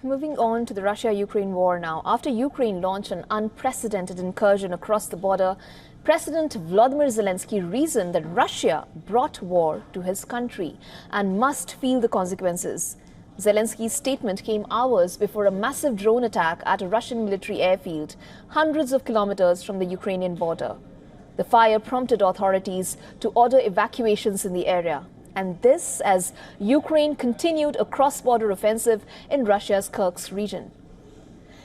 Moving on to the Russia-Ukraine war now. After Ukraine launched an unprecedented incursion across the border, President Volodymyr Zelenskyy reasoned that Russia brought war to his country and must feel the consequences. Zelensky's statement came hours before a massive drone attack at a Russian military airfield, hundreds of kilometers from the Ukrainian border. The fire prompted authorities to order evacuations in the area. And this as Ukraine continued a cross-border offensive in Russia's Kursk region.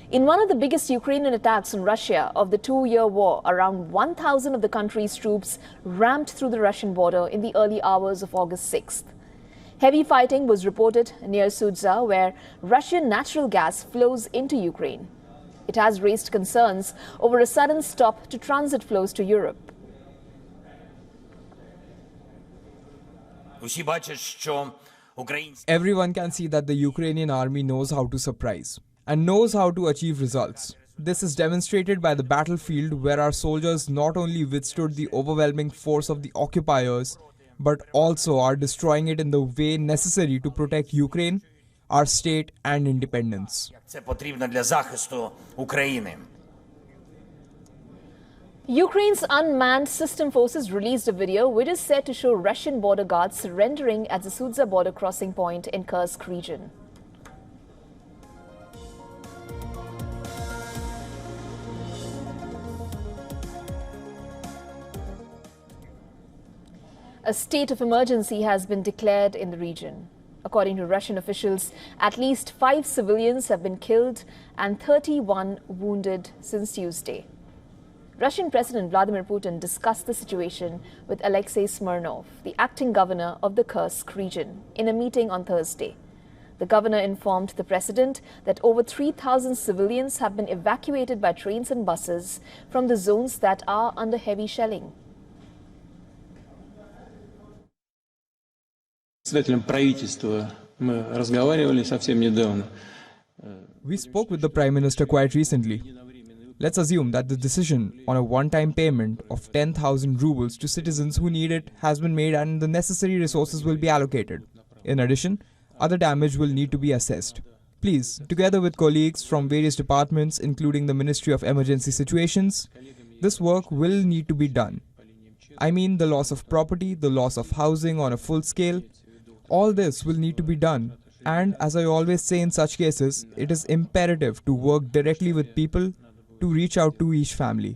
In one of the biggest Ukrainian attacks on Russia of the two-year war, around 1,000 of the country's troops ramped through the Russian border in the early hours of August 6th. Heavy fighting was reported near Sudza, where Russian natural gas flows into Ukraine. It has raised concerns over a sudden stop to transit flows to Europe. Everyone can see that the Ukrainian army knows how to surprise and knows how to achieve results. This is demonstrated by the battlefield, where our soldiers not only withstood the overwhelming force of the occupiers, but also are destroying it in the way necessary to protect Ukraine, our state and independence. Ukraine's unmanned system forces released a video which is said to show Russian border guards surrendering at the Sudza border crossing point in Kursk region. A state of emergency has been declared in the region. According to Russian officials, at least 5 civilians have been killed and 31 wounded since Tuesday. Russian President Vladimir Putin discussed the situation with Alexei Smirnov, the acting governor of the Kursk region, in a meeting on Thursday. The governor informed the president that over 3,000 civilians have been evacuated by trains and buses from the zones that are under heavy shelling. We spoke with the Prime Minister quite recently. Let's assume that the decision on a one-time payment of 10,000 rubles to citizens who need it has been made, and the necessary resources will be allocated. In addition, other damage will need to be assessed. Please, together with colleagues from various departments, including the Ministry of Emergency Situations, this work will need to be done. I mean, the loss of property, the loss of housing on a full scale, all this will need to be done. And as I always say in such cases, it is imperative to work directly with people to reach out to each family.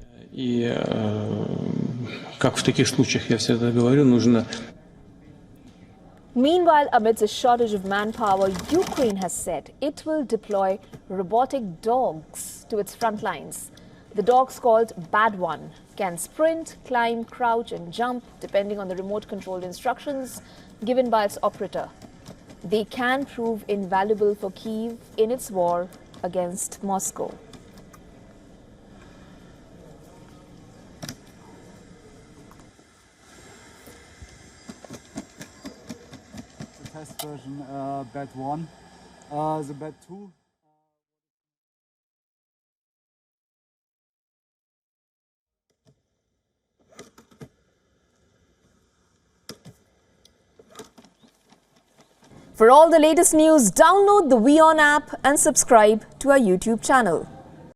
Meanwhile, amidst a shortage of manpower, Ukraine has said it will deploy robotic dogs to its front lines. The dogs, called Bad One, can sprint, climb, crouch and jump depending on the remote-controlled instructions given by its operator. They can prove invaluable for Kyiv in its war against Moscow. Test version Bad 1. The Bad 2. For all the latest news, download the WION app and subscribe to our YouTube channel.